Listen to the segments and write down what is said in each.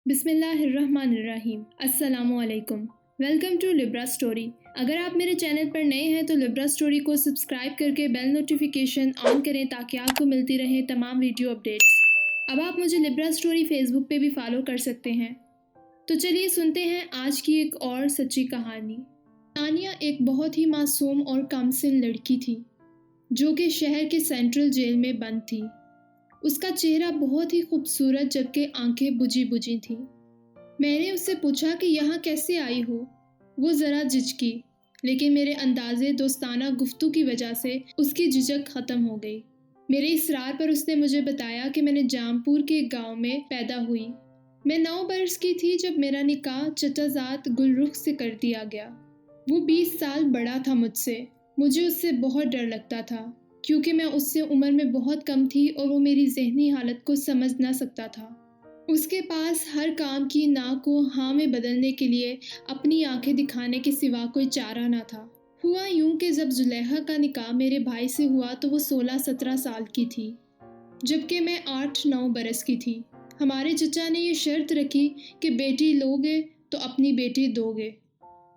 بسم اللہ الرحمن الرحیم۔ السلام علیکم، ویلکم ٹو لبرا اسٹوری۔ اگر آپ میرے چینل پر نئے ہیں تو لبرا اسٹوری کو سبسکرائب کر کے بیل نوٹیفیکیشن آن کریں تاکہ آپ کو ملتی رہیں تمام ویڈیو اپڈیٹس۔ اب آپ مجھے لبرا اسٹوری فیس بک پہ بھی فالو کر سکتے ہیں۔ تو چلیے سنتے ہیں آج کی ایک اور سچی کہانی۔ تانیہ ایک بہت ہی معصوم اور کمسن لڑکی تھی جو کہ شہر کے سینٹرل جیل میں بند تھی۔ اس کا چہرہ بہت ہی خوبصورت جبکہ آنکھیں بجھی بجھی تھیں۔ میں نے اس سے پوچھا کہ یہاں کیسے آئی ہو؟ وہ ذرا جھجکی، لیکن میرے اندازے دوستانہ گفتگو کی وجہ سے اس کی جھجک ختم ہو گئی۔ میرے اصرار پر اس نے مجھے بتایا کہ میں نے جامپور کے ایک گاؤں میں پیدا ہوئی۔ میں 9 برس کی تھی جب میرا نکاح چچا زاد گلرخ سے کر دیا گیا۔ وہ 20 سال بڑا تھا مجھ سے۔ مجھے اس سے بہت ڈر لگتا تھا کیونکہ میں اس سے عمر میں بہت کم تھی اور وہ میری ذہنی حالت کو سمجھ نہ سکتا تھا۔ اس کے پاس ہر کام کی نا کو ہاں میں بدلنے کے لیے اپنی آنکھیں دکھانے کے سوا کوئی چارہ نہ تھا۔ ہوا یوں کہ جب زلیخا کا نکاح میرے بھائی سے ہوا تو وہ 16-17 سال کی تھی جبکہ میں 8-9 برس کی تھی۔ ہمارے چچا نے یہ شرط رکھی کہ بیٹی لوگے تو اپنی بیٹی دوگے۔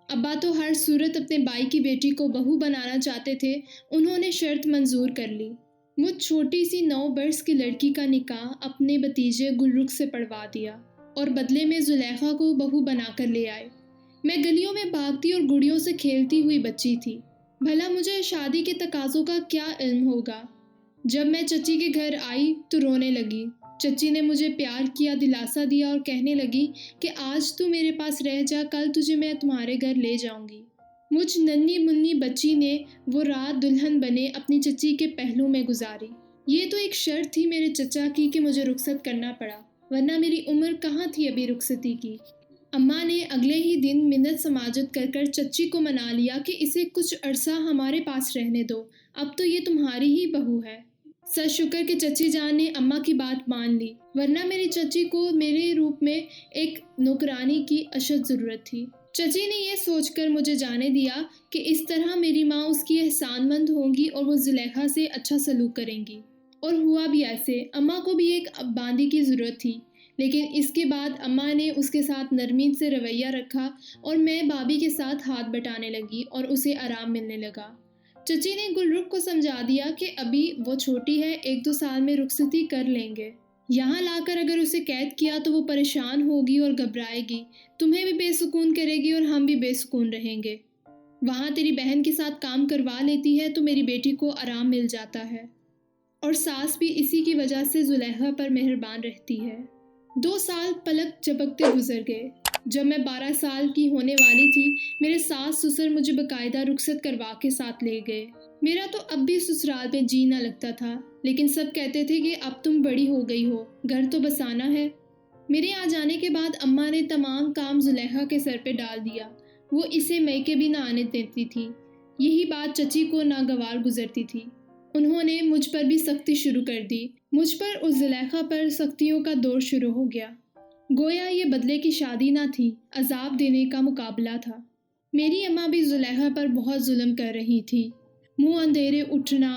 ابا تو ہر صورت اپنے بھائی کی بیٹی کو بہو بنانا چاہتے تھے۔ انہوں نے شرط منظور کر لی۔ مجھ چھوٹی سی 9 برس کی لڑکی کا نکاح اپنے بھتیجے گلرخ سے پڑھوا دیا اور بدلے میں زلیخا کو بہو بنا کر لے آئے۔ میں گلیوں میں بھاگتی اور گڑیوں سے کھیلتی ہوئی بچی تھی۔ بھلا مجھے شادی کے تقاضوں کا کیا علم ہوگا؟ جب میں چچی کے گھر آئی تو رونے لگی۔ چچی نے مجھے پیار کیا، دلاسا دیا اور کہنے لگی کہ آج تو میرے پاس رہ جا، کل تجھے میں تمہارے گھر لے جاؤں گی۔ مجھ ننھی منی بچی نے وہ رات دلہن بنے اپنی چچی کے پہلو میں گزاری۔ یہ تو ایک شرط تھی میرے چچا کی کہ مجھے رخصت کرنا پڑا، ورنہ میری عمر کہاں تھی ابھی رخصتی کی۔ اماں نے اگلے ہی دن منت سماجت کر کر چچی کو منا لیا کہ اسے کچھ عرصہ ہمارے پاس رہنے دو، اب تو یہ تمہاری ہی بہو ہے۔ سر شکر کہ چچی جان نے اماں کی بات مان لی، ورنہ میری چچی کو میرے روپ میں ایک نوکرانی کی اشد ضرورت تھی۔ چچی نے یہ سوچ کر مجھے جانے دیا کہ اس طرح میری ماں اس کی احسان مند ہوں گی اور وہ زلیخا سے اچھا سلوک کریں گی۔ اور ہوا بھی ایسے۔ اماں کو بھی ایک باندی کی ضرورت تھی، لیکن اس کے بعد اماں نے اس کے ساتھ نرمی سے رویہ رکھا اور میں بابی کے ساتھ ہاتھ بٹانے لگی اور اسے آرام ملنے لگا۔ چچی نے گلرخ کو سمجھا دیا کہ ابھی وہ چھوٹی ہے، 1-2 سال میں رخصتی کر لیں گے۔ یہاں لا کر اگر اسے قید کیا تو وہ پریشان ہوگی اور گھبرائے گی، تمہیں بھی بے سکون کرے گی اور ہم بھی بے سکون رہیں گے۔ وہاں تیری بہن کے ساتھ کام کروا لیتی ہے تو میری بیٹی کو آرام مل جاتا ہے، اور ساس بھی اسی کی وجہ سے زلیخا پر مہربان رہتی ہے۔ 2 سال پلک جھپکتے گزر گئے۔ جب میں 12 سال کی ہونے والی تھی، میرے ساس سسر مجھے باقاعدہ رخصت کروا کے ساتھ لے گئے۔ میرا تو اب بھی سسرال میں جی نہ لگتا تھا، لیکن سب کہتے تھے کہ اب تم بڑی ہو گئی ہو، گھر تو بسانا ہے۔ میرے آ جانے کے بعد اماں نے تمام کام زلیخا کے سر پہ ڈال دیا۔ وہ اسے میکے بھی نہ آنے دیتی تھی۔ یہی بات چچی کو ناگوار گزرتی تھی۔ انہوں نے مجھ پر بھی سختی شروع کر دی۔ مجھ پر اور زلیخا پر سختیوں کا دور شروع ہو گیا۔ گویا یہ بدلے کی شادی نہ تھی، عذاب دینے کا مقابلہ تھا۔ میری اماں بھی زلیخا پر بہت ظلم کر رہی تھی۔ منہ اندھیرے اٹھنا،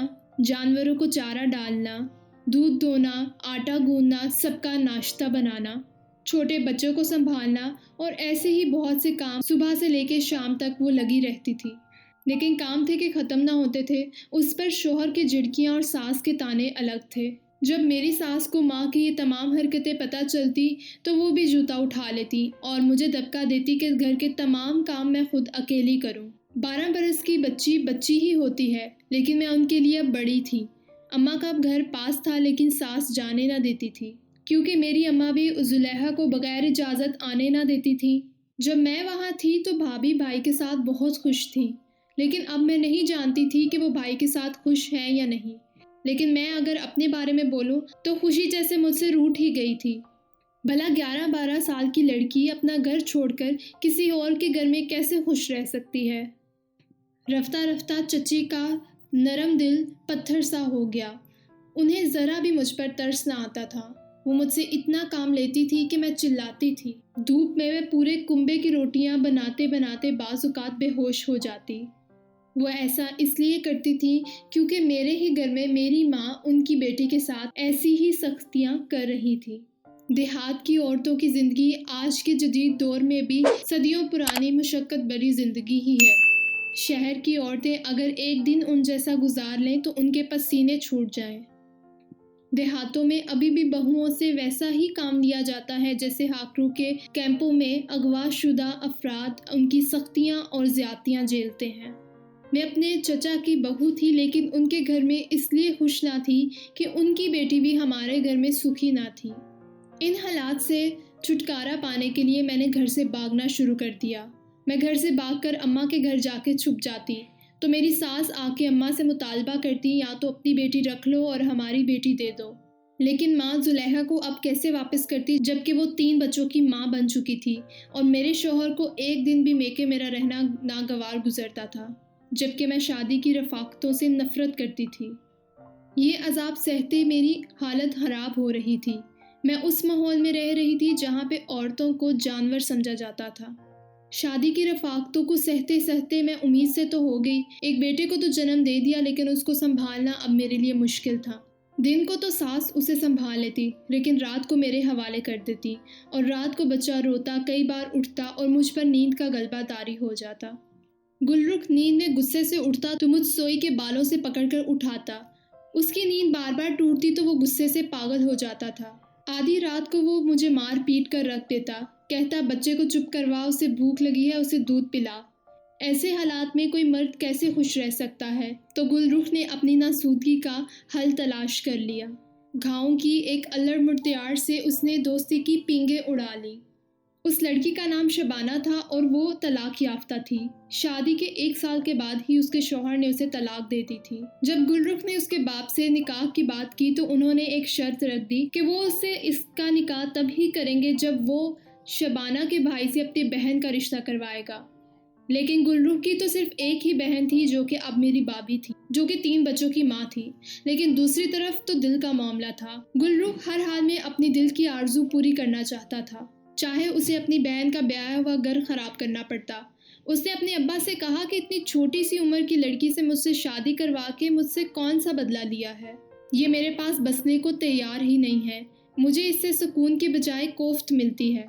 جانوروں کو چارہ ڈالنا، دودھ دھونا، آٹا گوندنا، سب کا ناشتہ بنانا، چھوٹے بچوں کو سنبھالنا اور ایسے ہی بہت سے کام صبح سے لے کے شام تک وہ لگی رہتی تھی، لیکن کام تھے کہ ختم نہ ہوتے تھے۔ اس پر شوہر کی جھڑکیاں اور ساس کے تانے الگ تھے۔ جب میری ساس کو ماں کی یہ تمام حرکتیں پتہ چلتی تو وہ بھی جوتا اٹھا لیتی اور مجھے دبکا دیتی کہ گھر کے تمام کام میں خود اکیلی کروں۔ 12 برس کی بچی بچی ہی ہوتی ہے، لیکن میں ان کے لیے اب بڑی تھی۔ اماں کا گھر پاس تھا لیکن ساس جانے نہ دیتی تھی، کیونکہ میری اماں بھی زلیخا کو بغیر اجازت آنے نہ دیتی تھی۔ جب میں وہاں تھی تو بھابھی بھائی کے ساتھ بہت خوش تھی، لیکن اب میں نہیں جانتی تھی کہ وہ بھائی کے ساتھ خوش ہیں یا نہیں۔ لیکن میں اگر اپنے بارے میں بولوں تو خوشی جیسے مجھ سے روٹھ ہی گئی تھی۔ بھلا 11-12 سال کی لڑکی اپنا گھر چھوڑ کر کسی اور کے گھر میں کیسے خوش رہ سکتی ہے؟ رفتہ رفتہ چچی کا نرم دل پتھر سا ہو گیا۔ انہیں ذرا بھی مجھ پر ترس نہ آتا تھا۔ وہ مجھ سے اتنا کام لیتی تھی کہ میں چلاتی تھی۔ دھوپ میں وہ پورے کنبے کی روٹیاں بناتے بناتے بعض اوقات بے ہوش ہو جاتی۔ وہ ایسا اس لیے کرتی تھی کیونکہ میرے ہی گھر میں میری ماں ان کی بیٹی کے ساتھ ایسی ہی سختیاں کر رہی تھی۔ देहात की औरतों की ज़िंदगी आज के जदीद दौर में भी सदियों पुरानी मशक्क़त भरी ज़िंदगी ही है। शहर की औरतें अगर एक दिन उन जैसा गुजार लें तो उनके पसीने छूट जाएं। देहातों में अभी भी बहुओं से वैसा ही काम लिया जाता है जैसे हाकरू के कैंपों में अगवाशुदा अफराद उनकी सख्तियाँ और ज़्यादतियाँ झेलते हैं। मैं अपने चचा की बहू थी, लेकिन उनके घर में इसलिए खुश ना थी कि उनकी बेटी भी हमारे घर में सुखी ना थी। इन हालात से छुटकारा पाने के लिए मैंने घर से भागना शुरू कर दिया। मैं घर से भागकर अम्मा के घर जाके छुप जाती तो मेरी सास आके अम्मा से मुतालबा करती, या तो अपनी बेटी रख लो और हमारी बेटी दे दो। लेकिन माँ जुलेखा को अब कैसे वापस करती जबकि वो 3 बच्चों की माँ बन चुकी थी और मेरे शौहर को एक दिन भी मेके मेरा रहना नागवार गुजरता था, जबकि मैं शादी की रफाकतों से नफरत करती थी। ये अजाब सहते मेरी हालत ख़राब हो रही थी। मैं उस माहौल में रह रही थी जहाँ पे औरतों को जानवर समझा जाता था। शादी की रफाकतों को सहते सहते मैं उम्मीद से तो हो गई, एक बेटे को तो जन्म दे दिया, लेकिन उसको संभालना अब मेरे लिए मुश्किल था। दिन को तो सास उसे संभाल लेती, लेकिन रात को मेरे हवाले कर देती और रात को बच्चा रोता, कई बार उठता और मुझ पर नींद का गलबा तारी हो जाता। गुलरुख नींद में गुस्से से उठता तो मुझ सोई के बालों से पकड़कर उठाता। उसकी नींद बार बार टूटती तो वो गुस्से से पागल हो जाता था। आधी रात को वो मुझे मार पीट कर रख देता, कहता बच्चे को चुप करवा, उसे भूख लगी है, उसे दूध पिला। ऐसे हालात में कोई मर्द कैसे खुश रह सकता है? तो गुलरुख ने अपनी नासूदगी का हल तलाश कर लिया। घावों की एक अल्लड़ मुर्तियार से उसने दोस्ती की पींगे उड़ा ली। उस लड़की का नाम शबाना था और वो तलाक याफ्ता थी। शादी के 1 साल के बाद ही उसके शौहर ने उसे तलाक दे दी थी। जब गुलरुख ने उसके बाप से निकाह की बात की तो उन्होंने एक शर्त रख दी कि वो उससे इसका निकाह तब ही करेंगे जब वो शबाना के भाई से अपनी बहन का रिश्ता करवाएगा। लेकिन गुलरुख की तो सिर्फ एक ही बहन थी जो कि अब मेरी भाभी थी, जो कि 3 बच्चों की माँ थी। लेकिन दूसरी तरफ तो दिल का मामला था। गुलरुख हर हाल में अपनी दिल की आरजू पूरी करना चाहता था, चाहे उसे अपनी बहन का ब्याह हुआ घर खराब करना पड़ता। उसने अपने अब्बा से कहा कि इतनी छोटी सी उम्र की लड़की से मुझसे शादी करवा के मुझसे कौन सा बदला लिया है। ये मेरे पास बसने को तैयार ही नहीं है। मुझे इससे सुकून के बजाय कोफ्त मिलती है।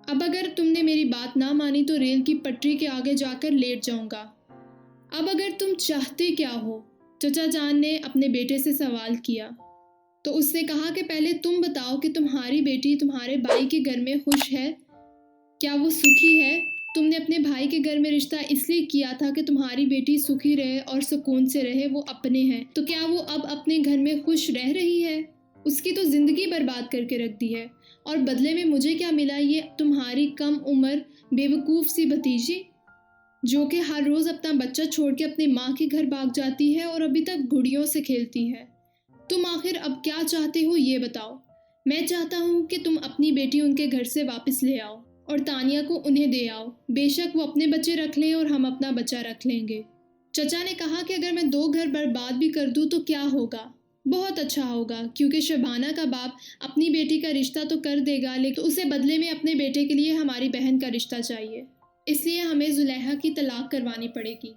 अब अगर तुमने मेरी बात ना मानी तो रेल की पटरी के आगे जाकर लेट जाऊंगा। अब अगर तुम चाहते क्या हो? चचा जान ने अपने बेटे से सवाल किया। तो उसने कहा कि पहले तुम बताओ कि तुम्हारी बेटी तुम्हारे भाई के घर में खुश है? क्या वो सुखी है? तुमने अपने भाई के घर में रिश्ता इसलिए किया था कि तुम्हारी बेटी सुखी रहे और सुकून से रहे, वो अपने हैं। तो क्या वो अब अपने घर में खुश रह रही है? उसकी तो ज़िंदगी बर्बाद करके रख दी है। और बदले में मुझे क्या मिला? ये तुम्हारी कम उम्र बेवकूफ़ सी भतीजी जो कि हर रोज़ अपना बच्चा छोड़ के अपनी माँ के घर भाग जाती है और अभी तक गुड़ियों से खेलती है। तुम आखिर अब क्या चाहते हो ये बताओ। मैं चाहता हूँ कि तुम अपनी बेटी उनके घर से वापस ले आओ और तानिया को उन्हें दे आओ। बेशक वो अपने बच्चे रख लें और हम अपना बच्चा रख लेंगे। चचा ने कहा कि अगर मैं 2 घर बर्बाद भी कर दूँ तो क्या होगा? बहुत अच्छा होगा, क्योंकि शबाना का बाप अपनी बेटी का रिश्ता तो कर देगा, लेकिन उसे बदले में अपने बेटे के लिए हमारी बहन का रिश्ता चाहिए। इसलिए हमें जुलेखा की तलाक करवानी पड़ेगी।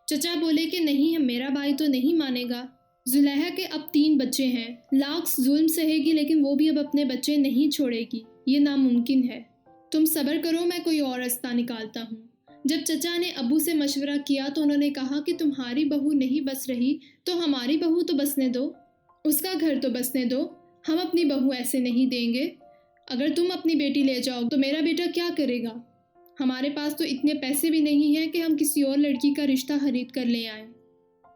चचा बोले कि नहीं, मेरा भाई तो नहीं मानेगा। जुलेखा के अब 3 बच्चे हैं, लाख जुल्म सहेगी लेकिन वो भी अब अपने बच्चे नहीं छोड़ेगी। ये नामुमकिन है। तुम सब्र करो, मैं कोई और रास्ता निकालता हूँ। जब चचा ने अबू से मशवरा किया तो उन्होंने कहा कि तुम्हारी बहू नहीं बस रही तो हमारी बहू तो बसने दो, उसका घर तो बसने दो। हम अपनी बहू ऐसे नहीं देंगे। अगर तुम अपनी बेटी ले जाओ तो मेरा बेटा क्या करेगा? हमारे पास तो इतने पैसे भी नहीं हैं कि हम किसी और लड़की का रिश्ता खरीद कर ले आएं।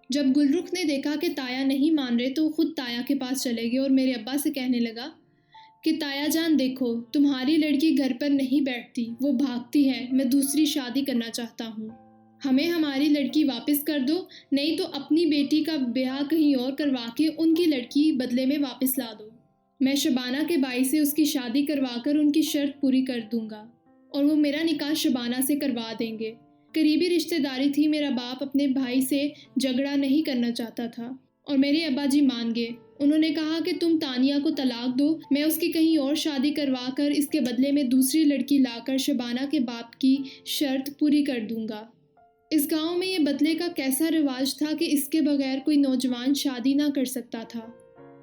जब गुलरुख ने देखा कि ताया नहीं मान रहे तो वो खुद ताया के पास चले गए और मेरे अब्बा से कहने लगा कि ताया जान देखो, तुम्हारी लड़की घर पर नहीं बैठती, वो भागती है। मैं दूसरी शादी करना चाहता हूँ। हमें हमारी लड़की वापस कर दो, नहीं तो अपनी बेटी का ब्याह कहीं और करवा के उनकी लड़की बदले में वापस ला दो। मैं शबाना के भाई से उसकी शादी करवाकर उनकी शर्त पूरी कर दूंगा और वो मेरा निकाह शबाना से करवा देंगे। करीबी रिश्तेदारी थी। मेरा बाप अपने भाई से झगड़ा नहीं करना चाहता था और मेरे अब्बा जी मान गए। उन्होंने कहा कि तुम तानिया को तलाक दो, मैं उसकी कहीं और शादी करवा कर इसके बदले में दूसरी लड़की लाकर शबाना के बाप की शर्त पूरी कर दूंगा। इस गांव में ये बदले का कैसा रिवाज था कि इसके बगैर कोई नौजवान शादी ना कर सकता था।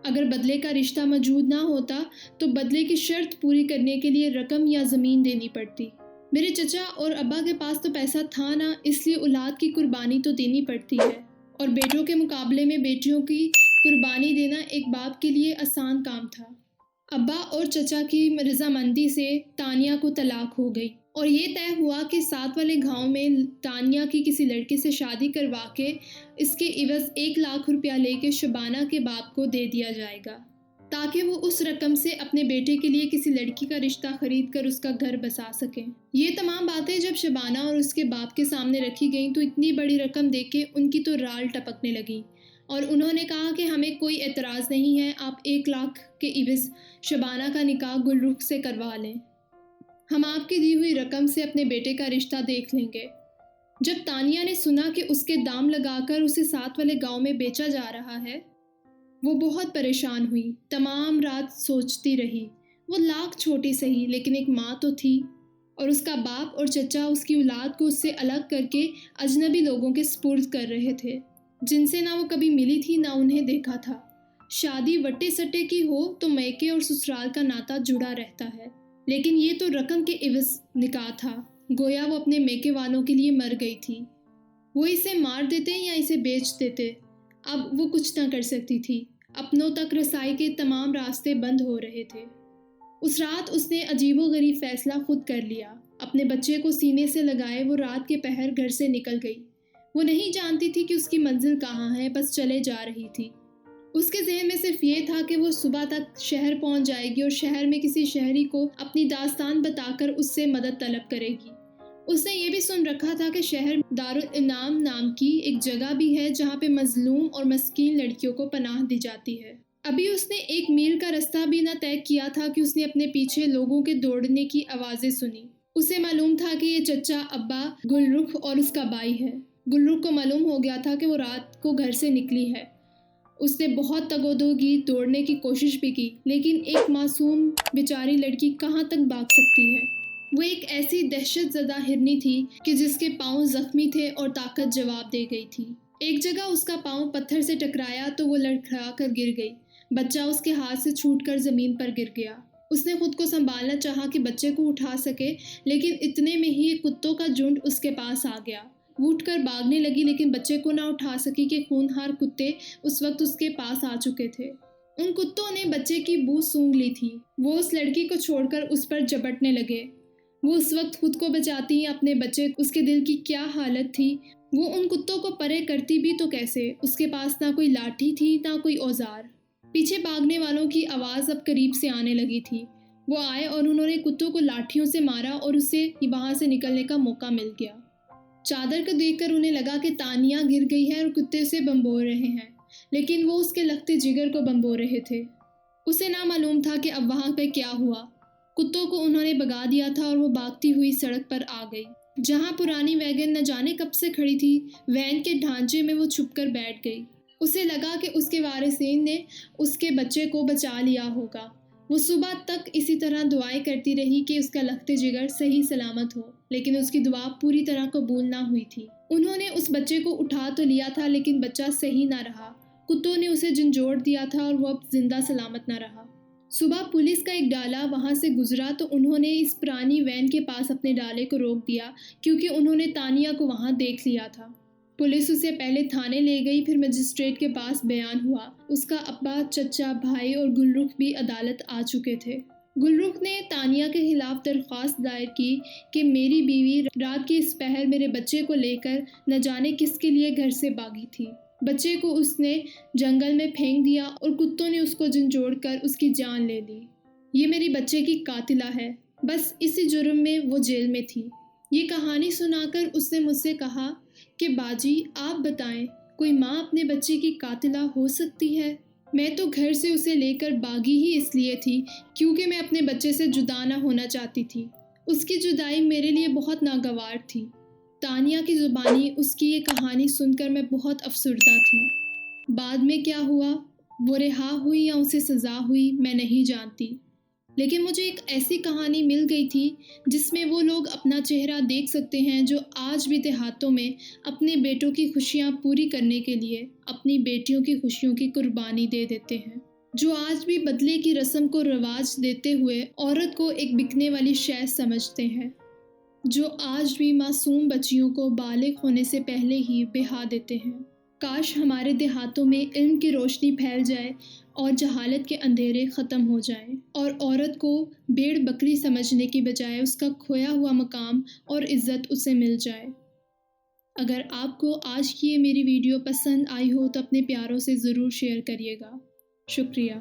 अगर बदले का रिश्ता मौजूद ना होता तो बदले की शर्त पूरी करने के लिए रकम या ज़मीन देनी पड़ती। मेरे चचा और अब्बा के पास तो पैसा था ना, इसलिए औलाद की कुर्बानी तो देनी पड़ती है, और बेटों के मुकाबले में बेटियों की कुर्बानी देना एक बाप के लिए आसान काम था। अब्बा और चचा की रजामंदी से तानिया को तलाक हो गई और ये तय हुआ कि साथ वाले गांव में तानिया की किसी लड़के से शादी करवा के इसके इवज़ 1 लाख रुपया लेके शबाना के बाप को दे दिया जाएगा, ताकि वो उस रकम से अपने बेटे के लिए किसी लड़की का रिश्ता खरीद कर उसका घर बसा सकें। ये तमाम बातें जब शबाना और उसके बाप के सामने रखी गईं तो इतनी बड़ी रकम देके उनकी तो राल टपकने लगी और उन्होंने कहा कि हमें कोई एतराज़ नहीं है, आप 1 लाख के इवज़ शबाना का निकाह गुलरुख से करवा लें, हम आपकी दी हुई रकम से अपने बेटे का रिश्ता देख लेंगे। जब तानिया ने सुना कि उसके दाम लगाकर उसे साथ वाले गांव में बेचा जा रहा है, वो बहुत परेशान हुई, तमाम रात सोचती रही। वो लाख छोटी सही लेकिन एक माँ तो थी, और उसका बाप और चचा उसकी औलाद को उससे अलग करके अजनबी लोगों के सुपुर्द कर रहे थे, जिनसे ना वो कभी मिली थी ना उन्हें देखा था। शादी वट्टे सट्टे की हो तो मैके और ससुराल का नाता जुड़ा रहता है, लेकिन ये तो रकम के इवज़ निकाह था, गोया वो अपने मैके वालों के लिए मर गई थी। वो इसे मार देते या इसे बेच देते, अब वो कुछ ना कर सकती थी। अपनों तक रसाई के तमाम रास्ते बंद हो रहे थे। उस रात उसने अजीबोगरीब फैसला खुद कर लिया। अपने बच्चे को सीने से लगाए वो रात के पहर घर से निकल गई। वो नहीं जानती थी कि उसकी मंजिल कहाँ है, बस चले जा रही थी। उसके ज़हन में सिर्फ ये था कि वो सुबह तक शहर पहुंच जाएगी और शहर में किसी शहरी को अपनी दास्तान बताकर उससे मदद तलब करेगी। उसने ये भी सुन रखा था कि शहर दारुल इनाम नाम की एक जगह भी है जहाँ पे मजलूम और मस्कीन लड़कियों को पनाह दी जाती है। अभी उसने 1 मील का रास्ता भी न तय किया था कि उसने अपने पीछे लोगों के दौड़ने की आवाज़ें सुनी। उसे मालूम था कि ये चचा, अब्बा, गुलरुख और उसका भाई है। गुलरुख को मालूम हो गया था कि वो रात को घर से निकली है। उसने बहुत तगोदोगी दौड़ने की कोशिश भी की, लेकिन एक मासूम बेचारी लड़की कहाँ तक भाग सकती है। वो एक ऐसी दहशत ज़दा हिरनी थी कि जिसके पाँव जख्मी थे और ताकत जवाब दे गई थी। एक जगह उसका पाँव पत्थर से टकराया तो वो लड़खड़ा कर गिर गई। बच्चा उसके हाथ से छूटकर ज़मीन पर गिर गया। उसने खुद को संभालना चाहा कि बच्चे को उठा सके, लेकिन इतने में ही कुत्तों का झुंड उसके पास आ गया। वो उठकर भागने लगी, लेकिन बच्चे को ना उठा सकी कि खूनहार कुत्ते उस वक्त उसके पास आ चुके थे। उन कुत्तों ने बच्चे की बू सूंघ ली थी। वो उस लड़की को छोड़कर उस पर झपटने लगे। वो उस वक्त खुद को बचाती अपने बच्चे, उसके दिल की क्या हालत थी। वो उन कुत्तों को परे करती भी तो कैसे। उसके पास ना कोई लाठी थी ना कोई औजार। पीछे भागने वालों की आवाज़ अब करीब से आने लगी थी। वो आए और उन्होंने कुत्तों को लाठियों से मारा और उसे वहाँ से निकलने का मौका मिल गया। चादर को देखकर उन्हें लगा कि तानिया गिर गई है और कुत्ते उसे बम्बो रहे हैं, लेकिन वो उसके लखते जिगर को बम्बो रहे थे। उसे ना मालूम था कि अब वहाँ पे क्या हुआ। कुत्तों को उन्होंने भगा दिया था और वो भागती हुई सड़क पर आ गई, जहाँ पुरानी वैगन न जाने कब से खड़ी थी। वैन के ढांचे में वो छुपकर बैठ गई। उसे लगा कि उसके वारिसीन ने उसके बच्चे को बचा लिया होगा। वो सुबह तक इसी तरह दुआएं करती रही कि उसका लखते जिगर सही सलामत हो, लेकिन उसकी दुआ पूरी तरह कबूल ना हुई थी। उन्होंने उस बच्चे को उठा तो लिया था, लेकिन बच्चा सही ना रहा। कुत्तों ने उसे झंझोड़ दिया था और वो अब जिंदा सलामत ना रहा। सुबह पुलिस का एक डाला वहां से गुजरा तो उन्होंने इस पुरानी वैन के पास अपने डाले को रोक दिया, क्योंकि उन्होंने तानिया को वहां देख लिया था। पुलिस उसे पहले थाने ले गई, फिर मजिस्ट्रेट के पास बयान हुआ। उसका अब्बा, चचा, भाई और गुलरुख भी अदालत आ चुके थे। गुलरुख ने तानिया के खिलाफ दरख्वास्त दायर की कि मेरी बीवी रात की इस पहर मेरे बच्चे को लेकर न जाने किसके लिए घर से भागी थी। बच्चे को उसने जंगल में फेंक दिया और कुत्तों ने उसको झंझोड़ कर उसकी जान ले ली। ये मेरी बच्चे की कातिला है। बस इसी जुर्म में वो जेल में थी। ये कहानी सुनाकर उसने मुझसे कहा कि बाजी, आप बताएं, कोई माँ अपने बच्चे की कातिला हो सकती है? मैं तो घर से उसे लेकर भागी ही इसलिए थी क्योंकि मैं अपने बच्चे से जुदा ना होना चाहती थी। उसकी जुदाई मेरे लिए बहुत नागवार थी। तानिया की ज़ुबानी उसकी ये कहानी सुनकर मैं बहुत अफसरदा थी। बाद में क्या हुआ, वो रिहा हुई या उसे सज़ा हुई, मैं नहीं जानती, लेकिन मुझे एक ऐसी कहानी मिल गई थी जिसमें वो लोग अपना चेहरा देख सकते हैं जो आज भी देहातों में अपने बेटों की खुशियाँ पूरी करने के लिए अपनी बेटियों की खुशियों की कुर्बानी दे देते हैं। जो आज भी बदले की रस्म को रवाज देते हुए औरत को एक बिकने वाली शय समझते हैं, जो आज भी मासूम बच्चियों को बालिग होने से पहले ही बिहा देते हैं। काश हमारे देहातों में इल्म की रोशनी फैल जाए और जहालत के अंधेरे ख़त्म हो जाएं, और औरत को भेड़ बकरी समझने की बजाय उसका खोया हुआ मकाम और इज़्ज़त उसे मिल जाए। अगर आपको आज की ये मेरी वीडियो पसंद आई हो तो अपने प्यारों से ज़रूर शेयर करिएगा। शुक्रिया।